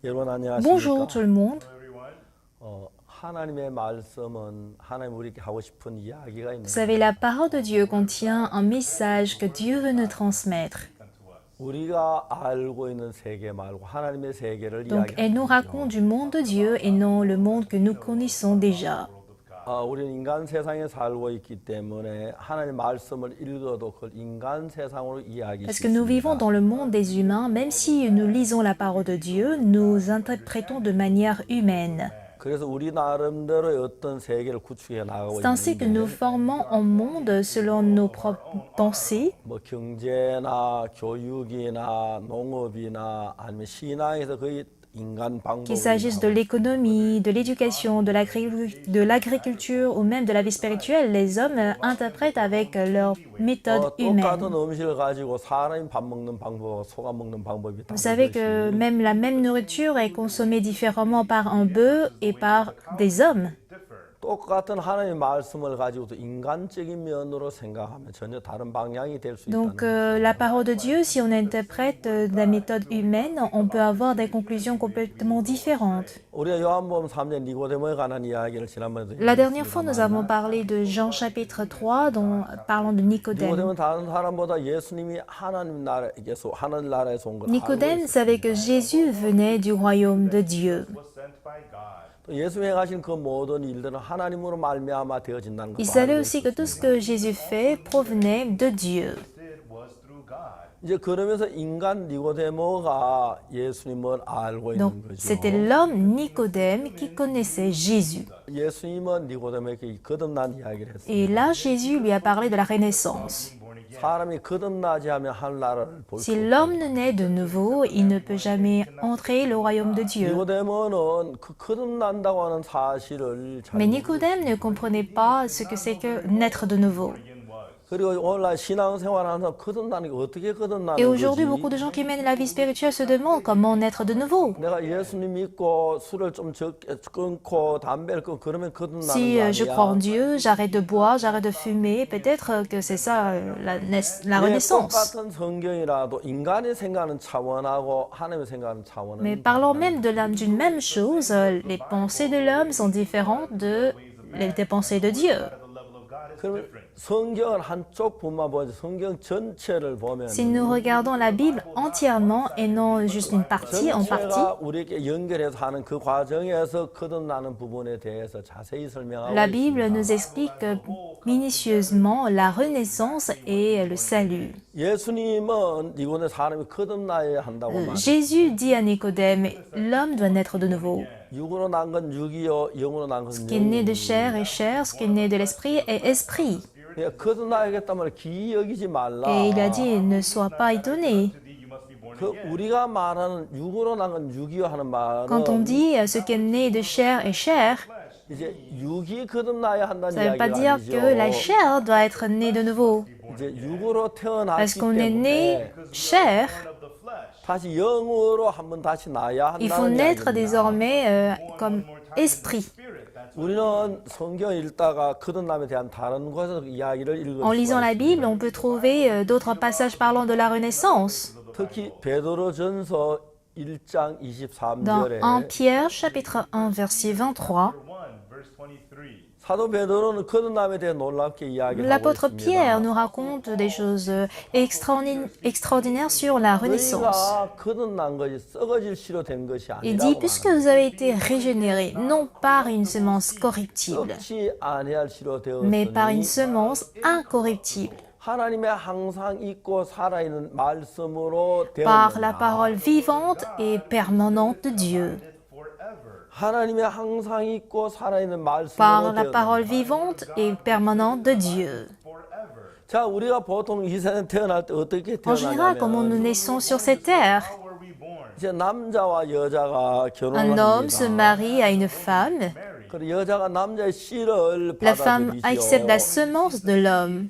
여러분 Bonjour 안녕하십니까? tout le monde. 하나님의 말씀은 하나님 우리에게 하고 싶은 이야기가 Vous 있는 savez, 거예요. la parole de Dieu contient un message que Dieu veut nous transmettre. 우리가 알고 있는 세계 말고 하나님의 세계를 Donc, elle nous 이야기합니다. raconte du monde de Dieu et non le monde que nous connaissons déjà. 우리는 인간 세상에 살고 있기 때문에 하나님 말씀을 읽어도 그걸 인간 세상으로 이해하기 Parce que nous vivons 쉽습니다. dans le monde des humains, même si nous lisons la parole de Dieu, nous interprétons de manière humaine. 그래서 우리 나름대로의 어떤 세계를 구축해 나가고 C'est ainsi que nous 있는데 formons un monde selon nos propres pensées. 뭐 경제나 교육이나 농업이나 아니면 신앙에서 거의 인간 방법을 Qu'il s'agisse de l'économie, de l'éducation, de l'agriculture ou même de la vie spirituelle, les hommes interprètent avec leur méthode humaine. 똑같은 음식을 가지고 사람이 밥 먹는 방법과 소가 먹는 방법이 Vous savez que 다르듯이 même la même nourriture est consommée différemment par un bœuf et par des hommes. 똑같은 하나님의 말씀을 가지고도 인간적인 면으로 생각하면 전혀 다른 방향이 될 수 Donc 있다는 la parole de Dieu, si on interprète de la méthode humaine, on peut avoir des conclusions complètement différentes. 우리가 요한복음 3장 니고데모에 관한 이야기를 지난번에도 La dernière fois, nous avons parlé de Jean chapitre 3, parlant de Nicodème. 니고데모는 다른 사람보다 예수님이 하나님 나라에서 온 걸 알고 Nicodème 있어요. savait que Jésus venait du royaume de Dieu. 또 예수님이 행하신 그 모든 일들은 하나님으로 말미암아 되어진다는 Il 것도 savait 알고 aussi que tout ce 있었습니다. que Jésus fait provenait de Dieu. 이제 그러면서 인간 니고데모가 예수님을 알고 Donc, 있는 거죠. c'était l'homme Nicodème qui connaissait Jésus. 예수님은 니고데모에게 거듭난 이야기를 했어요. Et là, Jésus lui a parlé de la renaissance. 사람이 거듭나지 않으면 하늘나라를 볼 수 Si 없어요. l'homme ne naît de nouveau, il ne peut jamais entrer le royaume de Dieu. 니고데모는 그 거듭난다고 하는 사실을 잘 Mais Nicodème ne comprenait pas ce que c'est que naître de nouveau. 그리고 오늘날 신앙생활하면서 거듭나는 게 어떻게 거듭나는 Et aujourd'hui, 거지? beaucoup de gens qui mènent la vie spirituelle se demandent comment naître de nouveau. 내가 예수님 믿고 술을 좀 적게 끊고 담배를 끊고 그러면 거듭나는 Si 거 je crois en 아니야? Dieu, j'arrête de boire, j'arrête de fumer, peut-être que c'est ça la 예, renaissance. 똑같은 성경이라도 인간이 생각하는 차원하고 하나님의 생각하는 차원은 Mais parlons même de d'une même chose, les pensées de l'homme sont différentes des pensées de Dieu. 그러면 성경은 한쪽뿐만 보지 성경 전체를 보면 Si nous regardons la Bible entièrement et non juste une partie en partie, 전체가 우리에게 연결해서 하는 그 과정에서 거듭나는 부분에 대해서 자세히 설명하고 la Bible 있습니다. nous explique minutieusement la renaissance et le salut. 예수님은 이곳에 사람이 거듭나야 한다고 말해요. Jésus dit à Nicodème, l'homme doit naître de nouveau. 육으로 난 건 육이요, 영으로 난 건 Ce qui est né de chair est chair, ce qui est né de l'esprit est esprit. 거듭나야겠다면 기이 여기지 말라. Et il a dit, ne sois pas étonné. 그 우리가 말하는 육으로 난 건 육이요 하는 Quand on 말은 dit ce qui est né de chair est chair, 이제 육이 거듭나야 한다는 ça ne veut pas 이야기가 dire que la 아니죠. chair doit être née de nouveau. 이제 육으로 Parce 태어났기 qu'on est né 때문에 chair, 다시 영으로 한번 다시 나야 il faut 한다는 naître 이야기입니다. désormais comme esprit. 우리는 성경 읽다가 거듭남에 대한 다른 곳에서 이야기를 읽을 En lisant 수가 la 있습니다. Bible, on peut trouver d'autres passages parlant de la renaissance. 특히 베드로전서 1장 Dans 23절에 1 Pierre, chapitre 1, verset 23, 사도 베드로는 거듭남에 대해 놀랍게 이야기를 하고 l'apôtre 있습니다. Pierre nous raconte des choses extraordinaires sur la renaissance. 너희가 거듭난 것이 썩어질 씨로 된 것이 Il dit, 아니라고 puisque vous avez été régénérés, non par une semence corruptible, 썩지 아니할 씨로 mais par une 되었으니 semence incorruptible, 하나님의 항상 있고 살아있는 말씀으로 par la 되었느니라. parole vivante et permanente de Dieu. 하나님의 항상 있고 살아있는 말씀으로 Par la 되었느니라. parole vivante et permanente de Dieu. 자, 우리가 보통 이 세상에 태어날 때 어떻게 En général, comment nous 태어나냐면 naissons sur cette terre, 이제 남자와 여자가 un homme se 결혼합니다. marie à une femme, 그리고 여자가 남자의 씨를 la femme accepte la 받아들이죠. semence de l'homme.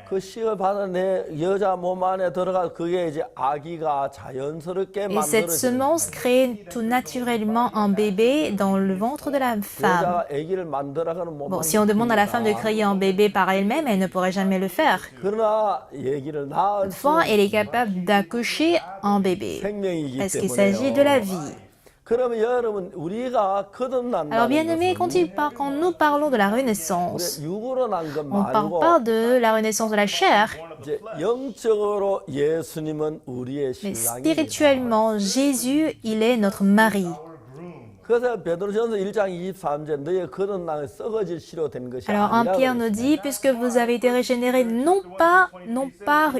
그 씨를 받아내 여자 몸 안에 들어가 그게 이제 아기가 자연스럽게 Et cette 만들어지는 semence crée tout naturellement un bébé dans le ventre de la femme. 여자가 아기를 만들어가는 못 Bon, si on demande à la femme de créer un bébé par elle-même, elle ne pourrait jamais le faire. 그러나 아기를 낳을 수 Toutefois, elle est capable d'accoucher un bébé, 생명이기 parce qu'il s'agit de la vie. 그러면 여러분 우리가 거듭난다는 Alors, bien-aimés, 것은 quand nous parlons de la renaissance, 육으로 난 것 on ne parle 말고 pas de la renaissance de la chair, 이제 영적으로 예수님은 우리의 mais 신랑입니다. spirituellement, Jésus, il est notre mari. 그래서 베드로전서 1장 23절 너의 거듭남은 썩어질 씨로 된 것이 Alors, 1 Pierre 아니라 nous dit, puisque vous avez été régénérés non par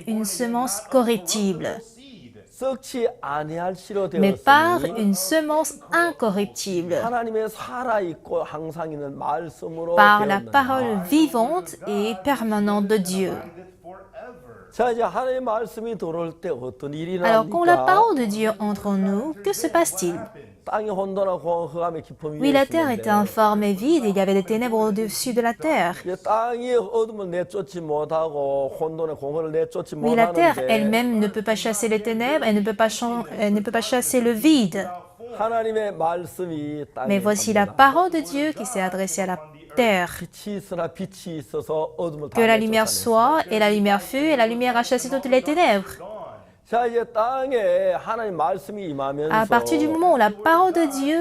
une semence corruptible, 썩지 아니할 씨로 mais par 되었으니 une semence incorruptible, 하나님의 살아있고 항상 있는 말씀으로 par la 되었느니라. parole vivante et permanente de Dieu. 자, 이제 하나님의 말씀이 들어올 때 어떤 일이 Alors, quand la 납니까? parole de Dieu entre en nous, que se passe-t-il? 땅이 혼돈하고 흑암의 깊음 Oui, 위에 la terre était 있었는데 informe et vide, il y avait des ténèbres au-dessus de la terre. 이제 땅이 어둠을 내쫓지 못하고 혼돈의 공허를 내쫓지 Oui, la terre 못하는데 elle-même ne peut pas chasser les ténèbres, elle ne peut pas chasser le vide. 하나님의 말씀이 Mais 땅에 voici la parole de Dieu qui s'est adressée à la terre. 빛이 있으나 빛이 있어서 어둠을 다 Que la lumière 내쫓아내. soit, et la lumière fut, et la lumière a chassé toutes les ténèbres. 자, 이제 땅에 하나님 말씀이 임하면서 À partir du moment où la parole de Dieu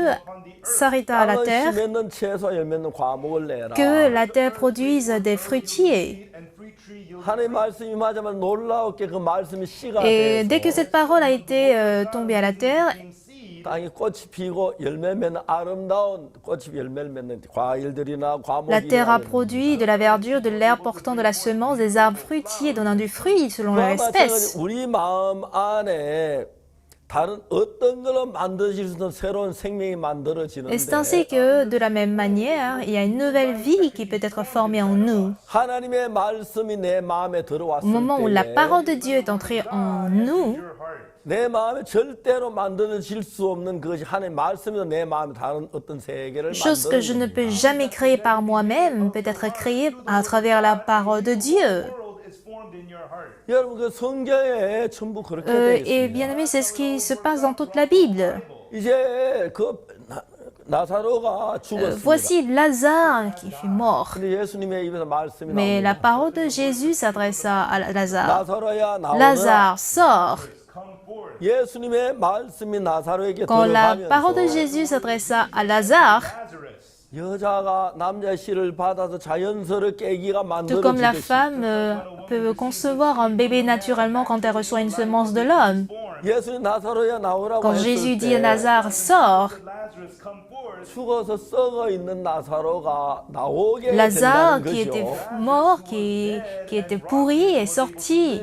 s'arrêta à la 땅은 terre, 씨 맺는 채소 열 맺는 과목을 내라. que la terre produise des fruitiers. 하나님 말씀이 임하자면 놀라웠게 그 말씀이 씨가 Et 돼서 dès que cette parole a été tombée à la terre, 땅이 꽃이 피고 열매 맺는 아름다운 꽃이 열매를 맺는 과일들이나 과목이 la terre a 나오는 produit de la verdure, de l'herbe portant de la semence, des arbres fruitiers donnant du fruit selon leur 그와 espèce. 마찬가지 우리 마음 안에 다른 어떤 걸로 만들어질 수 있는 새로운 생명이 만들어지는데 Et c'est ainsi que, de la même manière, il y a une nouvelle vie qui peut être formée en nous. 하나님의 말씀이 내 마음에 Au 들어왔을 moment où la 때에 parole de Dieu est entrée en nous, 내 마음에 절대로 만들어질 수 없는 그것이 하나님의 말씀이서 내 마음에 다른 어떤 세계를 chose que je ne 만드는 peux jamais créer par moi-même, peut être créée à travers la parole de Dieu. 여러분 그 성경에 전부 그렇게 되어 Et 있습니다. bien aimé, c'est ce qui se passe dans toute la Bible. 이제 그 나사로가 죽었습니다. Voici Lazare qui fut mort. 근데 예수님의 입에서 말씀이 Mais la 나옵니다. parole de Jésus s'adressa à Lazare. 나사로야 나오라. Lazare, sors. 예수님의 말씀이 나사로에게 Quand la parole de 들어가면서 Jésus s'adressa à Lazare, 여자가 남자 씨를 받아서 자연스럽게 아기가 tout comme la 만들어지듯이 femme peut concevoir un bébé naturellement quand elle reçoit une semence de l'homme. 예수님 나사로야 나오라고 Quand 했을 Jésus dit à 때 Lazare, sors, 죽어서 썩어 있는 나사로가 나오게 Lazare 된다는 qui était 것이요. mort, qui était pourri, est sorti.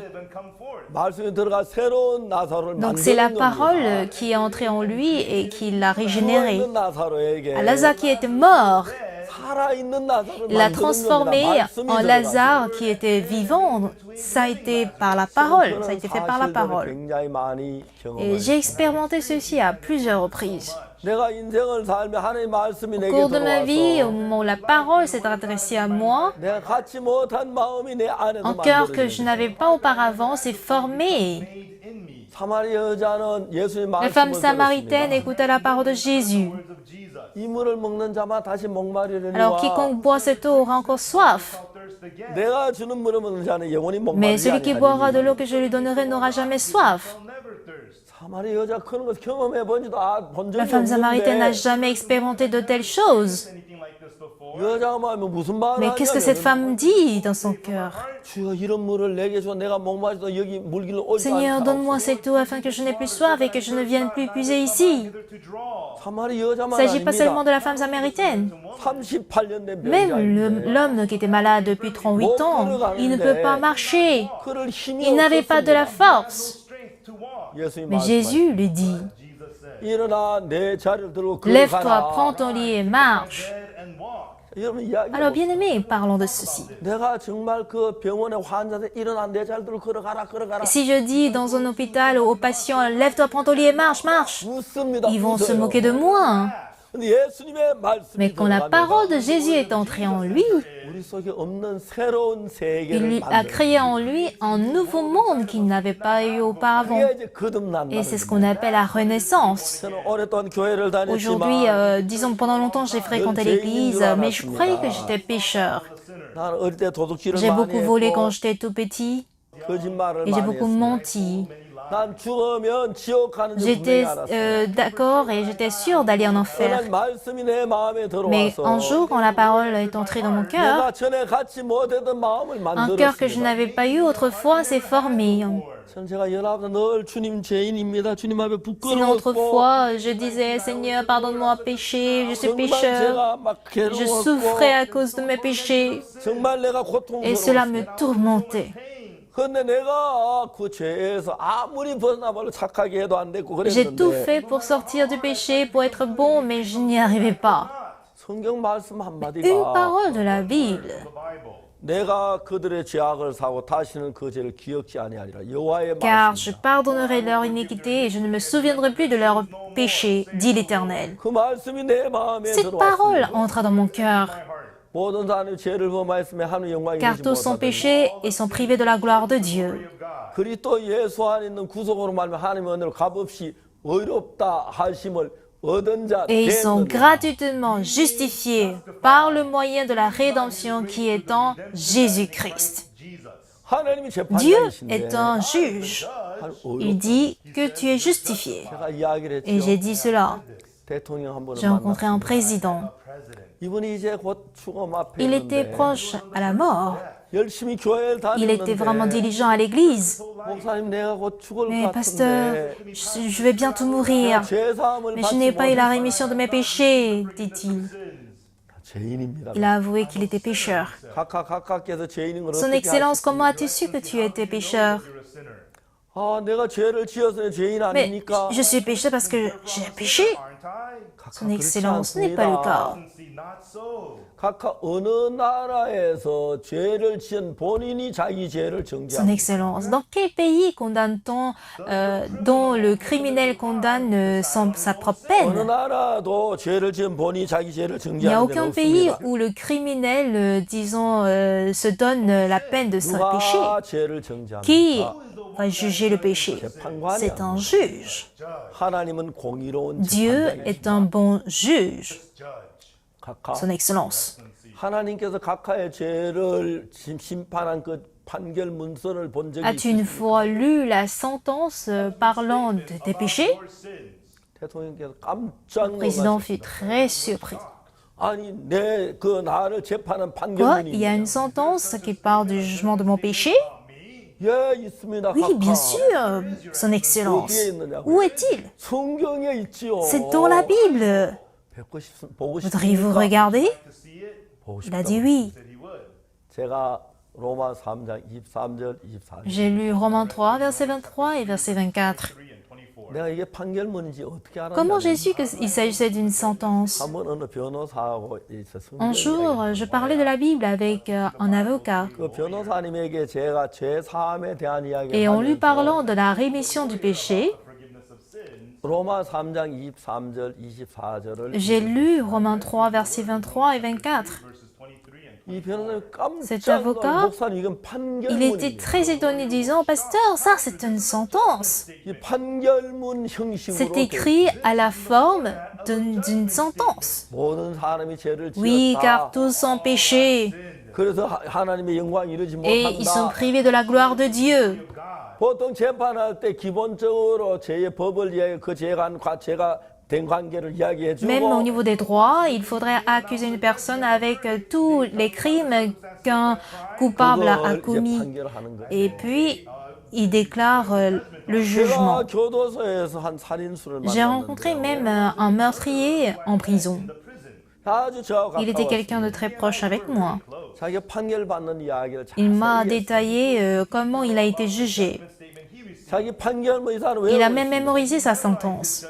말씀이 들어가 새로운 나사로를 Donc c'est la 만드는 겁니다. parole qui est entrée en lui et qui l'a régénéré. 죽어있는 나사로에게 À Lazare qui était mort, 살아있는 나사로를 il l'a 만드는 transformé 겁니다. 말씀이 en 들어가서. Lazare qui était vivant. Ça a été par la parole, ça a 그런 été fait par la 사실들을 parole. 굉장히 많이 Et 경험해요. j'ai expérimenté ceci à plusieurs reprises. 내가 인생을 살며 하나님의 말씀이 Au 내게 cours de ma vie, au 들어와서 moment où la parole s'est adressée à moi, 내가 갖지 못한 마음이 내 안에서 un cœur que je 만들어지는 n'avais pas auparavant s'est formé. 사마리 여자는 예수의 La femme 말씀을 samaritaine 들었습니다. écouta la parole de Jésus. 이 물을 먹는 자만 다시 Alors 목마르려니와 quiconque boit cette eau aura encore soif. 내가 주는 물을 먹는 자는 영원히 Mais celui qui boira de 목마르지 l'eau que je lui donnerai n'aura jamais soif. 사마리 여자 그런 거 경험해 본지도 본 La 적이 femme samaritaine n'a 없는데 jamais expérimenté de telles choses. 여자가 말하면 무슨 말을 Mais qu'est-ce que cette femme dit dans son cœur? 주여 이런 물을 내게 줘 내가 목마르서 여기 물길로 오지 Seigneur, donne-moi 않다. cette eau afin que je n'ai plus soif et que je ne vienne plus puiser ici. 사마리 Il 여자만 ne s'agit pas seulement 아닙니다. de la femme samaritaine. 38년 된 Même 병자인데 l'homme qui était malade depuis 38 ans, il ne peut pas marcher. 그럴 힘이 Il n'avait pas de la 없었습니다. force. 예수님 Mais Jésus lui dit, 일어나 내 자리를 들고 lève-toi, 걸어가라. prends ton lit et marche. 여러분 이야기 Alors bien aimé, parlons de ceci. 내가 정말 그 병원의 환자들 일어나 내 자리를 들고 걸어가라. Si je dis dans un hôpital aux patients, lève-toi, prends ton lit et marche, marche, 웃습니다. ils vont se 웃어요. moquer de moi. 근데 예수님의 말씀이 Mais quand la 들어가면서 parole de Jésus est entrée en lui, 우리 속에 없는 새로운 il 세계를 lui a 만들어. créé en lui un nouveau monde qu'il n'avait pas eu auparavant. 그게 이제 거듭난다는 Et c'est ce 겁니다. qu'on appelle la renaissance. 저는 오랫동안 교회를 Aujourd'hui, 다녔지만 disons pendant longtemps j'ai fréquenté l'église, mais je croyais que j'étais pécheur. 나는 어릴 때 도둑질을 J'ai 많이 beaucoup volé 했고 quand j'étais tout petit 거짓말을 et j'ai 많이 beaucoup 했어요. menti. 난 죽으면 지옥 가는 줄 J'étais 분명히 알았어. d'accord et j'étais sûre d'aller en enfer. 하나님 말씀이 내 마음에 Mais un 들어와서 jour, quand la parole est entrée dans mon cœur, 내가 전에 갖지 못했던 마음을 un cœur que je 만들었습니다. n'avais pas eu autrefois s'est formé. 전 제가 19살 늘 주님 죄인입니다. 주님 앞에 Sinon, 부끄러웠고 autrefois, je disais, Seigneur, pardonne-moi, péché, je suis 정말 pécheur. 제가 막 Je souffrais 괴로웠고 à cause de mes péchés 정말 내가 et cela me 고통스러웠어요. tourmentait. 근데 내가 그 죄에서 아무리 벗어나봐도 착하게 해도 안 됐고 J'ai tout 그랬는데 fait pour sortir du péché, pour être bon, mais je n'y arrivais pas. 성경 말씀 Une 한마디가 parole de la Bible. 내가 그들의 죄악을 사고 다시는 그 죄를 기억지 아니하리라. 여호와의 Car je 말씀이다. pardonnerai leur iniquité et je ne me souviendrai plus de leur péché, dit l'Éternel. 그 말씀이 내 마음에 Cette parole 들어왔습니다. entra dans mon cœur, 모든 사람이 죄를 범하였으면 하나님 영광이 car 되지 tous sont 못하더니 péchés et sont privés de la gloire de Dieu. 그리스도 예수 안에 있는 구속으로 말하면 하나님의 은혜로 값없이 의롭다 하심을 얻은 자 Et ils sont 됐느니라. gratuitement justifiés par le moyen de la rédemption qui est en Jésus-Christ. 하나님이 Dieu 재판장이신데 est un juge. 하나님 Il dit que tu es justifié. 제가 이야기를 Et j'ai 했죠. dit cela. 대통령 한 번을 J'ai rencontré un 만났습니다. président. 이분이 이제 곧 죽음 앞에 Il était 있는데 proche à la mort. 열심히 교회를 Il était vraiment 다니는데 diligent à l'église. 목사님 내가 곧 죽을 Mais 것 pasteur, 같은데 je vais bientôt mourir. 죄사함을 Mais je 받지 n'ai pas eu la 못해서 rémission de mes péchés, dit-il. 죄인입니다. Il a avoué qu'il était pécheur. 각각께서 죄인인 걸 Son 어떻게 Excellence, 아십니까? comment as-tu su que tu étais pécheur? 아, 내가 죄를 지어서 죄인 Mais 아닙니까? je suis pécheur parce que j'ai péché. Son Excellence, ce n'est pas le cas. 각각 어느 나라에서 죄를 지은 본인이 자기 죄를 Son 정죄합니다. Excellence, dans quel pays condamne-t-on, dont le criminel condamne sa propre 어느 peine? 나라도 죄를 지은 본인이 자기 죄를 Il n'y a 정죄하는 데는 aucun pays 없습니다. où le criminel, disons, se donne la peine de son péché. 누가 죄를 Qui 정죄합니까? va juger le péché? C'est un juge. 하나님은 공의로운 Dieu 재판장이십니다. est un bon juge, 각각 Son Excellence. 하나님께서 각하의 죄를 심판한 그 판결 문서를 본 적이 As-tu une 있습니다. fois lu la sentence parlant des péchés? 대통령께서 깜짝 Le président 놀라셨습니다. fut très surpris. 아니 내 그 나를 재판한 Quoi? Il y a 판결문이 une sentence qui parle du jugement de mon péché? 예 있습니다. Oui, bien 각하. sûr, Son Excellence. 어디에 있느냐고. Où est-il? 성경에 있지요. C'est dans la Bible. 보고 Voudriez-vous 싶습니까? regarder? 보고 Il a 싶다고. dit oui. 제가 로마 3장 23절 24절. J'ai lu Romains 3, verset 23 et verset 24. 내가 이게 판결문인지 어떻게 Comment 알았냐면 j'ai su qu'il s'agissait d'une sentence? 한번 어느 변호사하고 있어 Un jour, je parlais de la Bible avec un avocat. 그 변호사님에게 제가 죄 사함에 대한 이야기를 Et en lui 하면서 parlant de la rémission du péché, 로마 3장 23절 24절을 j'ai lu Romains 3, versets 23 et 24. 이 변호사님 Cet 깜짝 avocat, 놀라 목사님 이건 Il était 판결문이에요. très étonné, disant, Pasteur, ça c'est une sentence. 이 판결문 형식으로 C'est écrit à la forme d'une sentence. 모든 사람이 죄를 Oui, 지었다. car tous ont péché 그래서 하나님의 영광 이루지 et ils sont 못한다. privés de la gloire de Dieu. 보통 재판할 때 기본적으로 죄의 법을 이야기 그 죄가 된 관계를 이야기해 Même au 주고 niveau des droits, il faudrait accuser une personne avec tous les crimes qu'un coupable a 그걸 이제 commis. 판결하는 거예요. Et puis, il déclare le jugement. 제가 교도소에서 한 살인수를 J'ai rencontré 만났는데 même un meurtrier en prison. 아주 저하고 Il était quelqu'un de 가까웠습니다. très proche avec moi. 자기가 판결 받는 이야기를 Il m'a 자세히 했어요. détaillé comment il a été jugé. 자기 판결문 이 사람 Il a 왜 même mémorisé sa sentence.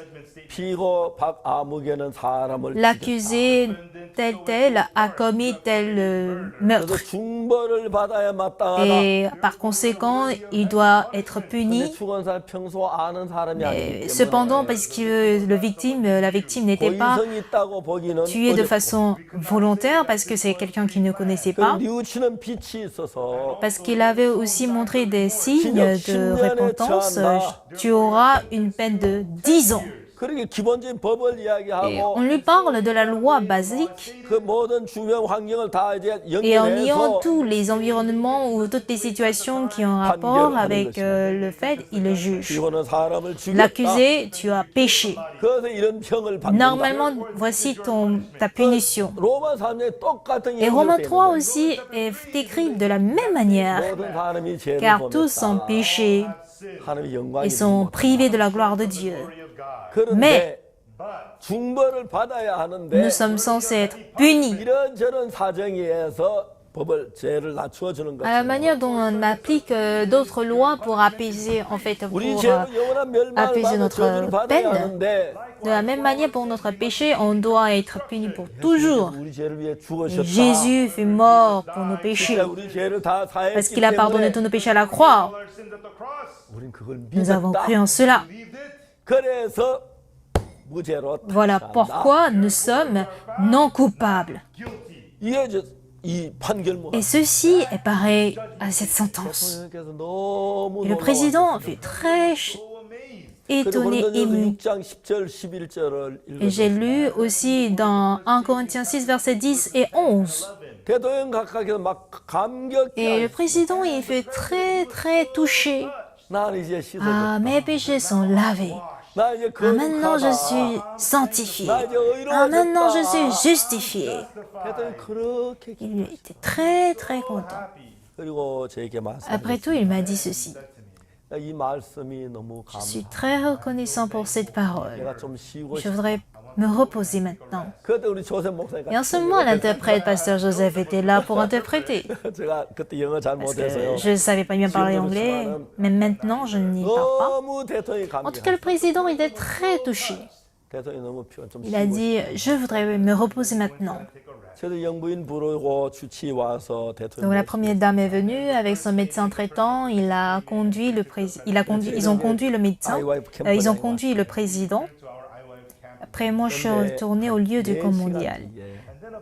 피고 박아무개는 사람을 L'accusé tel a commis tel 그래서 meurtre. 중벌을 받아야 마땅하다. Et par conséquent, il doit être 근데 puni. 죽은 사람 평소 아는 사람이 아니기 Et 때문에 cependant, parce que la victime n'était pas 고의성이 있다고 보기는 tuée de 어렵고 façon volontaire, parce que c'est quelqu'un qu'il ne connaissait 그 pas, 뉘우치는 빛이 있어서 parce qu'il avait aussi montré des signes de repentance, tu auras une peine de 10 ans. 그렇게 기본적인 법을 Et 이야기하고 on lui parle de la loi basique 그 모든 주변 환경을 다 이제 et en niant 연결해서 tous les environnements ou toutes les situations qui ont rapport avec le fait, il le juge. 이거는 사람을 죽였다. L'accusé, tu as péché. 그래서 이런 평을 받는다. Normalement, voici ta punition. 로마 3장에 똑같은 Et Romains 얘기를 3 aussi est écrit de la même manière, 모든 사람이 죄를 car tous ont 범했다. péché 하나님의 et 영광이 sont privés de la gloire de Dieu. 그런데 중벌을 받아야 하는데 Nous sommes censés être punis. 이런저런 사정에서 법을 죄를 낮추어 주는 À la 것처럼 manière dont on applique d'autres lois pour apaiser, en fait, pour 우리 죄는 영원한 멸망을 apaiser 받아 notre 저주를 받아야 peine. 하는데 De la même manière, pour notre péché, on doit être puni pour toujours. 우리 죄를 위해 Et 죽으셨다. Jésus fut mort pour nos péchés, 진짜 우리 죄를 다 parce 사했기 qu'il a pardonné 때문에 tous nos péchés à la croix. 우린 그걸 Nous avons 믿었다. cru en cela. 그래서 무죄로 Voilà 탄식한다. pourquoi nous sommes non coupables. 이게 이 판결문. Et ceci est pareil à cette sentence. 대통령께서 너무 Et le président 놀라웠습니다. fut très 그리고 étonné, 고린도전서 ému. 6장 10절 11절을 Et j'ai 읽었습니다. lu aussi dans 1 Corinthiens 6, versets 10 et 11. 대통령 각각에서 막 감격해. Et le président, il fut très touché. 나는 이제 씻어졌다. Ah, mes péchés sont lavés. 나 이제 Ah, maintenant je 거룩하다. suis sanctifié. 나 이제 Ah, maintenant je 의로워졌다. suis justifié. 대통령 그렇게 Il était très content. 그리고 저에게 Après 말씀하셨습니다. tout, il m'a dit ceci. 이 말씀이 너무 Je suis 감사. très reconnaissant pour cette parole. 내가 좀 쉬고 Je 싶다. voudrais me reposer maintenant. 그때 우리 조셉 목사님 Et en ce moment, l'interprète, pasteur Joseph, était là pour interpréter. 제가 그때 영어 잘 Parce 못해서요. que je ne savais pas bien parler anglais, mais maintenant, je n'y parle pas. 너무 대통령이 En tout cas, le 감격해. président était très touché. 대통령이 너무 좀 Il a 쉬고 dit, je voudrais me reposer maintenant. 저도 영부인 부르고 주치 와서 Donc 대통령 la première dame est venue avec son médecin traitant. Il a conduit le ils ont conduit le médecin. Ils ont conduit le président. Après, moi, je suis retournée au lieu du camp mondial.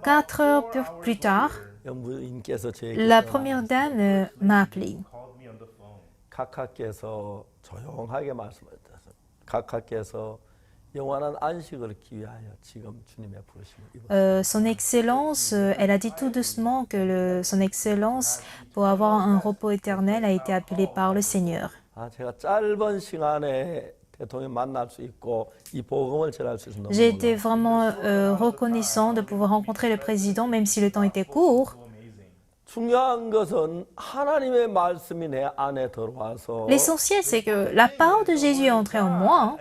4 heures plus tard, 영부인께서 저에게 la première dame m'a appelé. 각하께서 조용하게 말씀하셨습니다. 각하께서 영원한 안식을 얻기 위하여 지금 주님의 부르심을 입었습니다. Son Excellence, elle a dit tout doucement que Son Excellence, pour avoir un repos éternel, a été appelée par le Seigneur. 제가 짧은 시간에 대통령 만날 수 있고 이 복음을 전할 수 있어서 너무 J'ai été 놀라워요. vraiment reconnaissant de pouvoir rencontrer le président, même si le temps était court. 중요한 것은 하나님의 말씀이 내 안에 들어와서 L'essentiel, c'est que la parole de Jésus est entrée en moi, hein.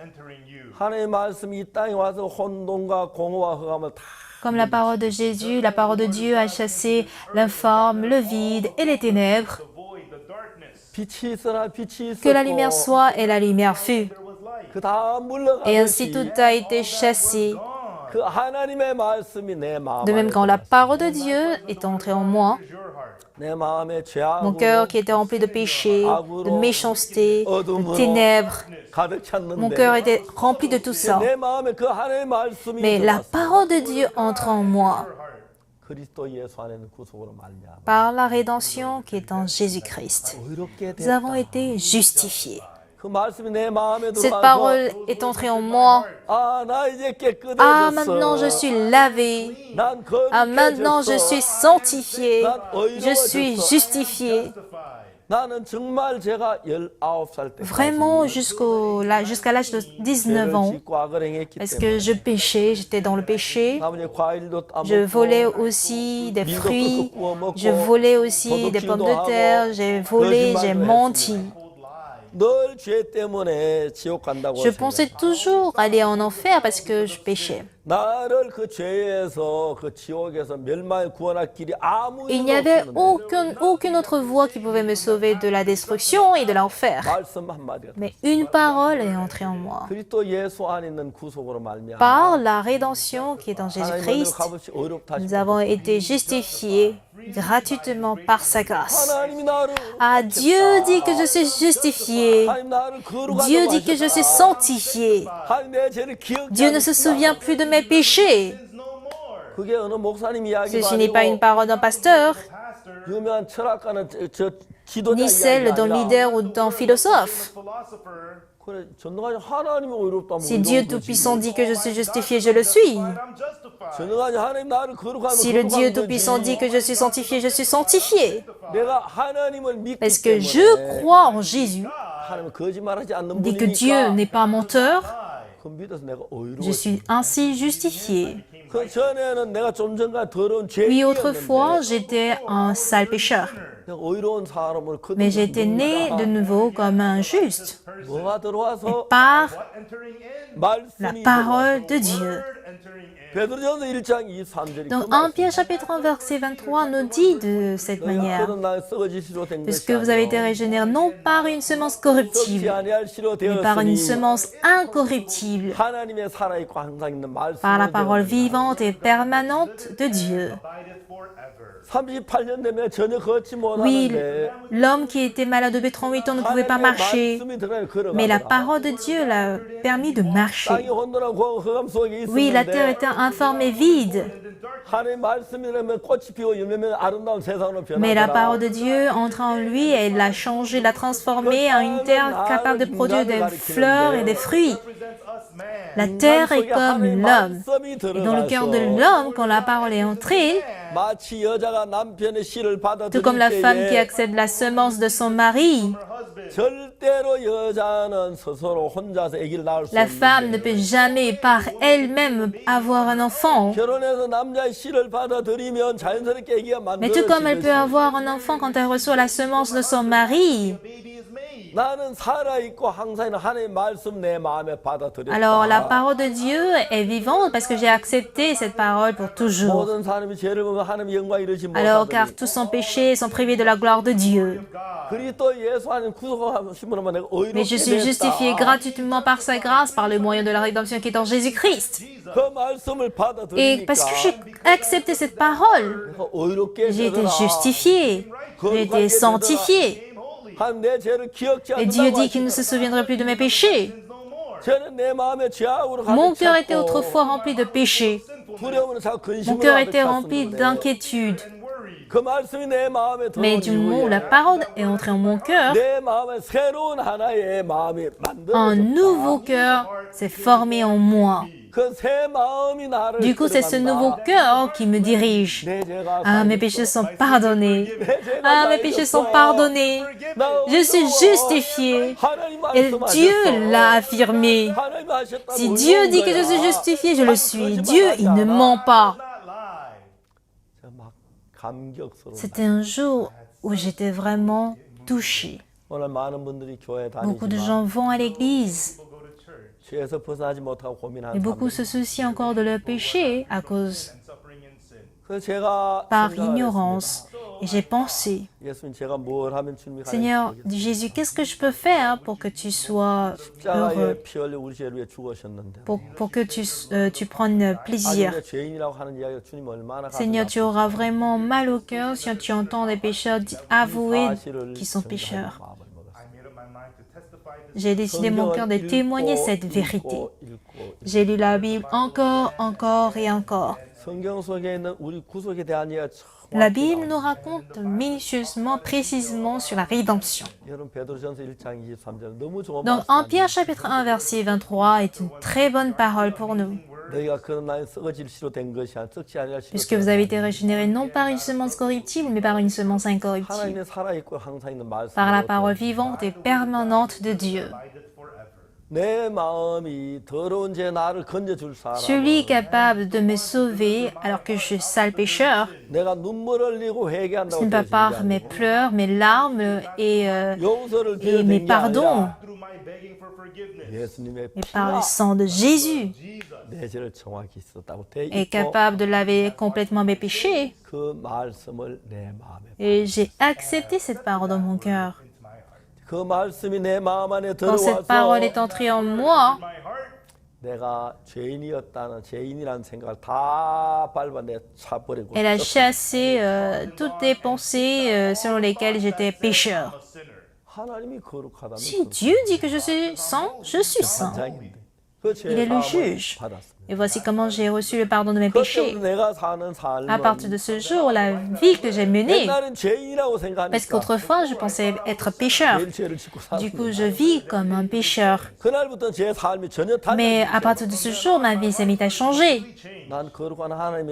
하나님의 말씀이 이 땅에 와서 혼돈과 공허와 흑암을 다 Comme la parole de Jésus, la parole de Dieu a chassé l'informe, le vide et les ténèbres. 빛이 있으나 빛이 Que la lumière 있었고 soit et la lumière fut. 그다 Et ainsi 물러가듯이 tout a été chassé. 그 하나님의 말씀이 내 마음 De même, 안에 quand la parole de Dieu est entrée en moi, 내 마음에 mon 죄악으로 cœur qui était rempli de péché, de méchanceté, de ténèbres, 가득 mon 찼는데 cœur était rempli de tout ça. 내 마음에 그 하나님의 말씀이 Mais la 들어왔어. parole de Dieu entre en moi 그리스도 예수 안에는 구속으로 말미암아 par la rédemption qui est en Jésus-Christ. 의롭게 Nous avons 됐다. été justifiés. 그 말씀이 내 마음에 Cette 들어와서 parole est entrée en moi. 나 이제 깨끗해졌어. Ah, maintenant je suis lavé. 난 Ah, maintenant je 거룩해졌어. suis sanctifié. 난 Je suis 의로워졌어. justifié. 나는 정말 제가 19살 때 Vraiment jusqu'à l'âge de 19 ans. 짓고 악을 행했기 Parce 때문에 que je péchais, j'étais dans le péché. 아버지 과일도 따먹고 Je volais aussi des fruits. Je volais aussi des pommes de terre. J'ai volé, j'ai menti. 늘 죄 때문에 지옥 간다고 Je pensais toujours aller en enfer parce que je péchais. 나를 그 죄에서 그 지옥에서 멸망에 구원할 길이 아무 Il 일도 n'y avait 없었는데 aucune autre voie qui pouvait me sauver de la destruction et de l'enfer. 말씀 한마디가 Mais une parole est entrée en moi. 그리스도 예수 안에 있는 구속으로 말미암아 Par la rédemption qui est en 하나님 Jésus-Christ, 값없이 의롭다 nous avons été justifiés gratuitement par sa grâce. 하나님이 나를 Ah, Dieu dit que je suis justifié. 하나님 나를 거룩하다고 Dieu dit que je suis 하셨다. sanctifié. 하나님 내 죄를 기억지 Dieu ne se souvient plus de mes péchés. 그게 어느 목사님 이야기가 Ceci n'est pas une 아니고 parole d'un pasteur. 유명한 철학가는 ni celle d'un leader ou d'un philosophe. 그래, 전능하신 하나님이 의롭다면 Si Dieu Tout-Puissant dit que je suis justifié, je le suis. 전능하신 하나님 나를 거룩하면 Si le Dieu 거룩하면 Tout-Puissant dit que je suis sanctifié. 내가 하나님을 믿기 Parce que 때문에 je crois en Jésus, 하나님은 거짓말하지 않는 dit que Dieu n'est pas menteur, 그 믿어서 내가 je suis ainsi justifié. 그 전에는 내가 좀 전까지 더러운 Oui, 죄인이었는데 autrefois, j'étais un sale pécheur. 내가 의로운 사람을 Mais j'étais né de nouveau comme un juste, 뭐가 들어와서 par la 말씀이 parole de Dieu. 베드로전서 1장 23절이 Donc 1 Pierre chapitre 1 verset 23 nous dit de cette manière, puisque vous avez été régénérés non par une semence corruptible, mais par une semence incorruptible, 하나님의 살아있고 항상 있는 par la 말씀으로 parole vivante et permanente de Dieu. 38년 되면 전혀 걷지 Oui, 못하는데 l'homme qui était malade depuis 38 ans ne pouvait pas marcher, 말씀이 들어가야 걸어가더라. mais la parole de Dieu l'a permis de marcher. 땅이 혼돈하고 흑암 속에 Oui, la 있었는데 terre était informe et vide, 하나님 말씀이라면 꽃이 피고 열매면 아름다운 세상으로 mais la 변하더라. parole de Dieu entra en lui et l'a changé, l'a transformé en une terre capable de produire des fleurs et des fruits. La terre est comme l'homme. Et dans le cœur de l'homme, quand la parole est entrée, 마치 여자가 남편의 씨를 tout comme la 받아들일 femme qui 때에 accepte la semence de son mari, 절대로 여자는 스스로 혼자서 아기를 낳을 수 la femme ne 없는데 peut jamais par elle-même avoir un enfant. 결혼해서 남자의 씨를 받아들이면 자연스럽게 아기가 Mais tout comme elle peut 만들어지듯이 avoir un enfant quand elle reçoit la semence de son mari, 나는 살아있고 항상 있는 하나님의 말씀 내 마음에 받아들였다. alors la parole de Dieu est vivante parce que j'ai accepté cette parole pour toujours. 모든 사람이 죄를 보면 하나님의 영광 이루지 Alors 못하더니 car tous sont péchés et sont privés de la gloire de Dieu. 그리스도 예수 안에 구속하심으로만 내가 Mais je 의롭게 suis justifié 됐다. gratuitement par sa grâce, par le moyen de la rédemption qui est en Jésus-Christ. 그 말씀을 Et 받아들이니까 parce que j'ai accepté cette parole, 내가 의롭게 j'ai été 되더라. justifié, j'ai été sanctifié. 하나님 내 죄를 기억지 Et Dieu 않는다고 dit qu'il ne se souviendrait plus de mes péchés. 죄는 내 마음에 죄악으로 Mon 가득 cœur était 찼고 autrefois rempli de péchés. 두려움은 자꾸 Mon 근심으로 cœur 가득 était rempli 찼었는데 d'inquiétude. 그 말씀이 내 마음에 Mais 들어온 du moment où la 이후에 parole est entrée en mon cœur, 내 마음에 새로운 하나의 마음이 un nouveau 만들어졌다. cœur s'est formé en moi. 그 새 마음이 나를 Du coup, c'est ce nouveau 끌어간다. cœur qui me dirige. 내 죄가 Ah, mes péchés sont pardonnés. Ah, mes péchés sont pardonnés. Je suis justifié. 하나님 Et 말씀하셨어. Dieu l'a affirmé. 하나님 하셨다고 Si Dieu dit que je suis justifié, je le suis. Dieu, il ne ment pas. 막 감격스러워. C'était un jour où j'étais vraiment touchée. 오늘 많은 분들이 교회 Beaucoup de 다니지만 gens vont à l'église, 죄에서 벗어나지 못하고 고민하는 mais beaucoup 사람들. se soucient encore de leur péché à cause 그래서 제가 par 생각을 ignorance. Et j'ai pensé, 했습니다. 예수님 제가 뭘 하면 주님이 Seigneur, 가르치시겠어요? dit Jésus, qu'est-ce que je peux faire pour que tu sois 십자가에 heureux, 피 흘려 우리 죄를 위해 죽으셨는데 pour que tu prennes plaisir. 아직도 죄인이라고 하는 이야기가 주님 얼마나 Seigneur, tu auras vraiment mal au cœur si tu entends des pécheurs avouer qu'ils sont pécheurs. J'ai décidé mon cœur de témoigner cette vérité. J'ai lu la Bible encore et encore. 성경 속에 있는 우리 구속에 대한 이야기가 La Bible nous raconte minutieusement, précisément sur la rédemption. 여러분 베드로전서 1장 23절 너무 좋은 Donc, 말씀. 1 Pierre chapitre 1 verset 23 est une très bonne parole pour nous, 너희가 그런 나의 썩어질 씨로 된 것이 썩지 아니할 씨로 puisque vous avez été régénérés non par une semence corruptible, mais par une semence incorruptible, 하나님의 살아있고 항상 있는 말씀. par la parole vivante et permanente de Dieu. 내 마음이 더러운 죄 나를 건져줄 사람. Celui capable de me sauver alors que je suis sale pécheur, 내가 눈물 흘리고 ce 회개한다고 n'est pas par mes pleurs, mes larmes et 용서를 mes 빌어댄 게 pardons, 아니라 예수님의 mais par le sang de Jésus, 내 죄를 정확히 있었다고 돼 est 있고 capable de laver complètement mes péchés. 그 말씀을 내 마음에 Et j'ai accepté cette parole dans mon cœur. 그 말씀이 내 마음 안에 Quand cette 들어와서 parole est entrée en moi, 내가 죄인이었다는 죄인이라는 생각을 다 밟아내 차버리고 elle a chassé toutes les pensées selon lesquelles j'étais pécheur. 하나님이 거룩하다면 Si Dieu dit que je suis saint, je suis saint. 환장인데 Il est le juge. Et voici comment j'ai reçu le pardon de mes péchés. À partir de ce jour, la vie que j'ai menée, parce qu'autrefois, je pensais être pécheur. Du coup, je vis comme un pécheur. Mais à partir de ce jour, ma vie s'est mise à changer.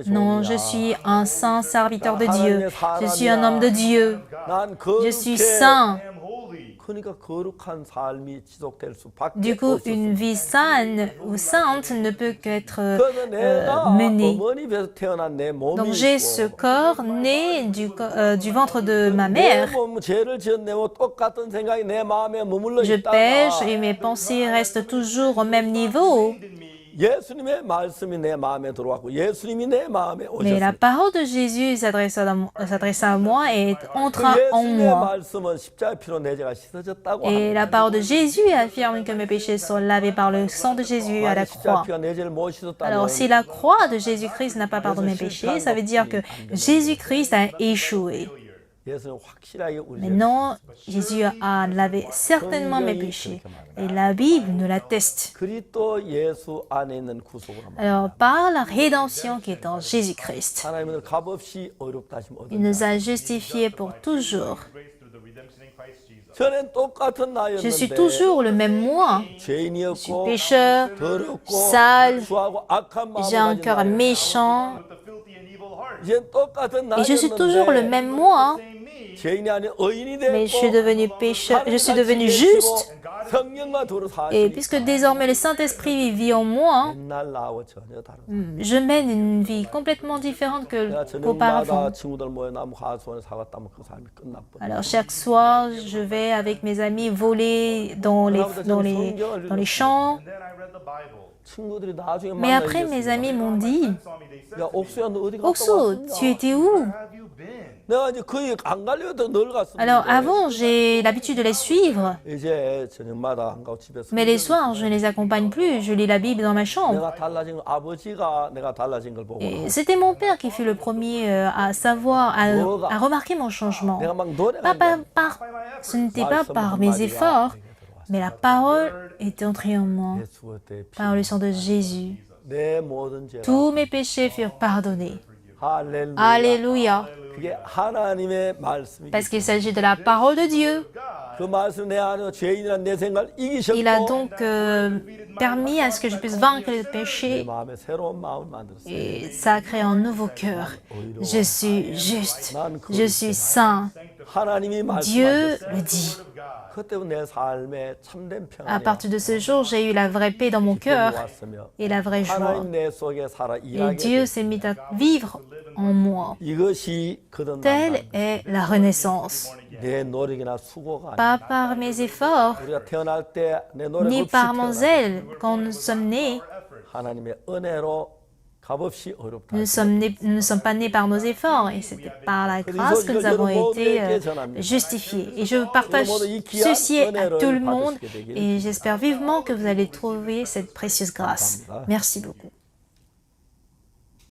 Non, je suis un saint serviteur de Dieu. Je suis un homme de Dieu. Je suis saint. Du coup, une vie saine ou sainte ne peut qu'être menée. Donc, j'ai ce corps né du ventre de ma mère. Je pêche et mes pensées restent toujours au même niveau. Mais la parole de Jésus s'adressa à moi et entra en moi. Et la parole de Jésus affirme que mes péchés sont lavés par le sang de Jésus à la croix. Alors, si la croix de Jésus-Christ n'a pas pardonné mes péchés, ça veut dire que Jésus-Christ a échoué. Maintenant, Jésus a lavé certainement mes péchés. Et la Bible nous l'atteste. Alors, par la rédemption qui est en Jésus-Christ, il nous a justifiés pour toujours. Je suis toujours le même moi. Je suis pécheur, sale, j'ai un cœur méchant. Et je suis toujours le même moi. Mais je suis devenu pécheur, je suis devenu juste. Et puisque désormais le Saint-Esprit vit en moi, je mène une vie complètement différente qu'auparavant. Alors chaque soir, je vais avec mes amis voler dans les champs. Mais après, mes amis m'ont dit, « Okso, tu étais où ?» Alors avant, j'ai l'habitude de les suivre. Mais les soirs, je ne les accompagne plus. Je lis la Bible dans ma chambre. Et c'était mon père qui fut le premier à savoir, à remarquer mon changement. Ce n'était pas par mes efforts, mais la parole est entrée en moi par le sang de Jésus. Tous mes péchés furent pardonnés. Alléluia. Parce qu'il s'agit de la parole de Dieu. Il a donc permis à ce que je puisse vaincre le péché. Et ça a créé un nouveau cœur. Je suis juste. Je suis saint. Dieu le dit. À partir de ce jour, j'ai eu la vraie paix dans mon cœur et la vraie joie. Et Dieu s'est mis à vivre en moi. Telle est la renaissance. Pas par mes efforts, ni par mon zèle. Quand nous sommes nés, nous ne sommes pas nés par nos efforts et c'était par la grâce que nous avons été justifiés. Et je partage ceci à tout le monde et j'espère vivement que vous allez trouver cette précieuse grâce. Merci beaucoup.